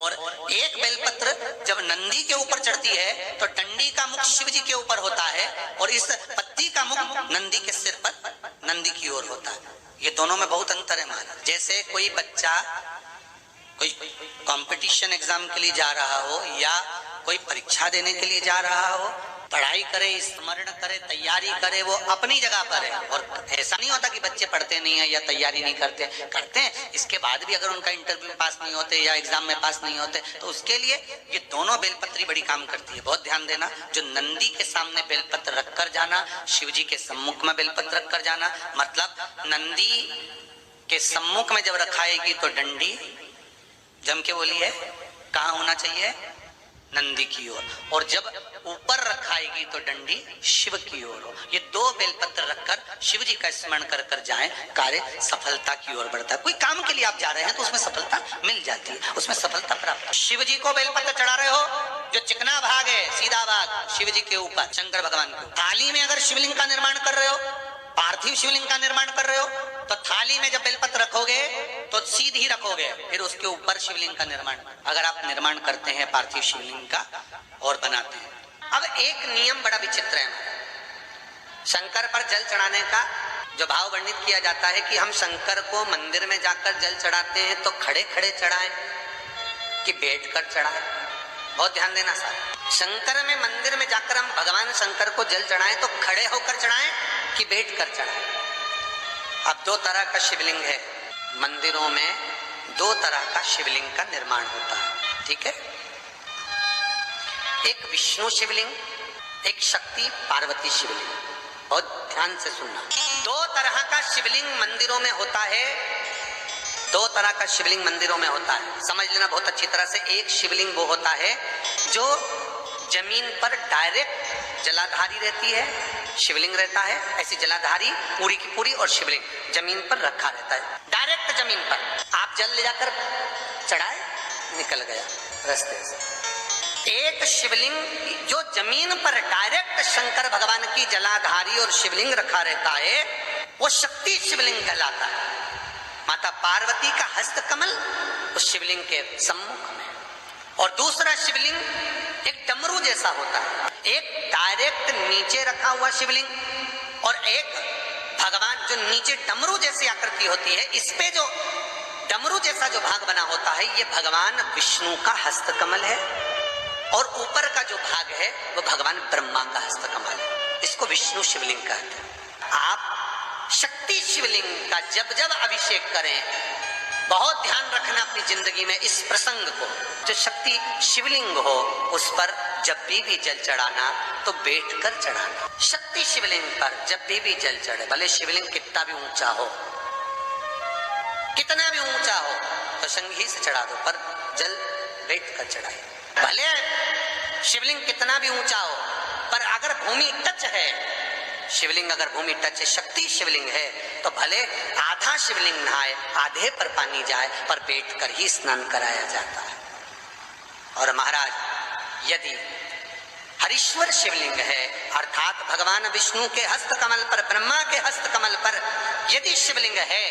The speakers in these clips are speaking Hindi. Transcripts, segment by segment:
और एक बेलपत्र जब नंदी के ऊपर चढ़ती है तो डंडी का मुख शिव जी के ऊपर होता है और इस पत्ती का मुख नंदी के सिर पर नंदी की ओर होता है। ये दोनों में बहुत अंतर है महाराज। जैसे कोई बच्चा कोई कंपटीशन एग्जाम के लिए जा रहा हो या कोई परीक्षा देने के लिए जा रहा हो, पढ़ाई करे, स्मरण करे, तैयारी करे, वो अपनी जगह पर है। और ऐसा नहीं होता कि बच्चे पढ़ते नहीं है या तैयारी नहीं करते हैं। इसके बाद भी अगर उनका इंटरव्यू में पास नहीं होते या एग्जाम में पास नहीं होते तो उसके लिए ये दोनों बेलपत्री बड़ी काम करती है। बहुत ध्यान देना, जो नंदी के सामने बेलपत्र रखकर जाना, शिव जी के सम्मुख में बेलपत्र रखकर जाना, मतलब नंदी के सम्मुख में जब रखाएगी तो डंडी जम के बोली है कहाँ होना चाहिए, नंदी की ओर, और जब ऊपर रखाएगी तो डंडी शिव की ओर हो। ये दो बेलपत्र रखकर शिव जी का स्मरण कर कर जाएं, कार्य सफलता की ओर बढ़ता है। कोई काम के लिए आप जा रहे हैं तो उसमें सफलता मिल जाती है, उसमें सफलता प्राप्त। शिव जी को बेलपत्र चढ़ा रहे हो, जो चिकना भाग है, सीधा भाग शिव जी के ऊपर, शंकर भगवान को। थाली में अगर शिवलिंग का निर्माण कर रहे हो, पार्थिव शिवलिंग का निर्माण कर रहे हो, तो थाली में जब बेलपत्र रखोगे तो सीधी रखोगे, फिर उसके ऊपर शिवलिंग का निर्माण, अगर आप निर्माण करते हैं पार्थिव शिवलिंग का और बनाते हैं। अब एक नियम बड़ा विचित्र है, शंकर पर जल चढ़ाने का जो भाव वर्णित किया जाता है कि हम शंकर को मंदिर में जाकर जल चढ़ाते हैं तो खड़े खड़े चढ़ाएं कि बैठ कर चढ़ाएं। बहुत ध्यान देना साहब, शंकर में मंदिर में जाकर हम भगवान शंकर को जल चढ़ाएं तो खड़े होकर चढ़ाएं कि बैठ कर चढ़ाएं। अब दो तरह का शिवलिंग है, मंदिरों में दो तरह का शिवलिंग का निर्माण होता है, ठीक है। एक विष्णु शिवलिंग, एक शक्ति पार्वती शिवलिंग। बहुत ध्यान से सुनना, दो तरह का शिवलिंग मंदिरों में होता है, दो तरह का शिवलिंग मंदिरों में होता है, समझ लेना बहुत अच्छी तरह से। एक शिवलिंग वो होता है जो जमीन पर डायरेक्ट जलाधारी रहती है, शिवलिंग रहता है ऐसी जलाधारी पूरी की पूरी, और शिवलिंग जमीन पर रखा रहता है, डायरेक्ट जमीन पर। आप जल ले जाकर चढ़ाए, निकल गया रास्ते से। एक शिवलिंग जो जमीन पर डायरेक्ट शंकर भगवान की जलाधारी और शिवलिंग रखा रहता है, वो शक्ति शिवलिंग कहलाता है। माता पार्वती का हस्त कमल उस शिवलिंग के सम्मुख में, और दूसरा शिवलिंग एक डमरू जैसा होता है। एक डायरेक्ट नीचे रखा हुआ शिवलिंग और एक भगवान जो नीचे डमरू जैसी आकृति होती है, इस पे जो डमरू जैसा जो भाग बना होता है, ये भगवान विष्णु का हस्त कमल है, और ऊपर का जो भाग है वो भगवान ब्रह्मा का हस्त कमल है। इसको विष्णु शिवलिंग कहते हैं। आप शक्ति शिवलिंग का जब जब अभिषेक करें, बहुत ध्यान रखना अपनी जिंदगी में इस प्रसंग को, जो शक्ति शिवलिंग हो उस पर जब भी जल चढ़ाना तो बैठकर चढ़ाना। शक्ति शिवलिंग पर जब भी जल चढ़े, भले शिवलिंग कितना भी ऊंचा हो, कितना भी ऊंचा हो, तो संगी से चढ़ा दो, पर जल बैठकर चढ़ाए। भले शिवलिंग कितना भी ऊंचा हो, पर अगर भूमि टच है, शिवलिंग अगर भूमि टच है, शक्ति शिवलिंग है, तो भले आधा शिवलिंग नहाए, आधे पर पानी जाए, पर बैठकर ही स्नान कराया जाता है। और महाराज यदि हरीश्वर शिवलिंग है, अर्थात भगवान विष्णु के हस्त कमल पर, ब्रह्मा के हस्त कमल पर यदि शिवलिंग है,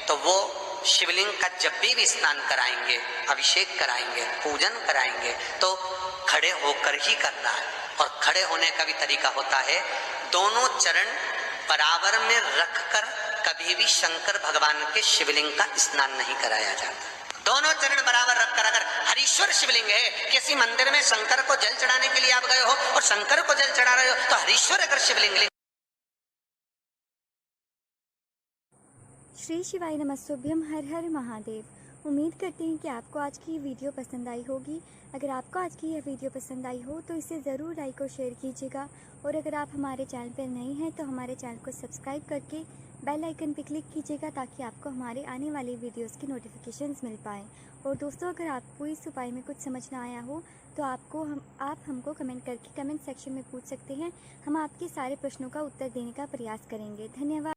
तो वो शिवलिंग का जब भी स्नान कराएंगे, अभिषेक कराएंगे, पूजन कराएंगे, तो खड़े होकर ही करना है। और खड़े होने का भी तरीका होता है, दोनों चरण बराबर में रखकर कभी भी शंकर भगवान के शिवलिंग का स्नान नहीं कराया जाता। दोनों चरण बराबर रखकर, अगर हरीश्वर शिवलिंग है, किसी मंदिर में शंकर को जल चढ़ाने के लिए आप गए हो और शंकर को जल चढ़ा रहे हो, तो हरीश्वर अगर शिवलिंग। श्री शिवाय नमस्तुभ्यम, हर हर महादेव। उम्मीद करते हैं कि आपको आज की वीडियो पसंद आई होगी। अगर आपको आज की यह वीडियो पसंद आई हो तो इसे ज़रूर लाइक और शेयर कीजिएगा, और अगर आप हमारे चैनल पर नए हैं तो हमारे चैनल को सब्सक्राइब करके बेल आइकन पर क्लिक कीजिएगा, ताकि आपको हमारे आने वाले वीडियोस की नोटिफिकेशंस मिल पाएँ। और दोस्तों, अगर आपको इस उपाय में कुछ समझ ना आया हो तो आप हमको कमेंट करके कमेंट सेक्शन में पूछ सकते हैं। हम आपके सारे प्रश्नों का उत्तर देने का प्रयास करेंगे। धन्यवाद।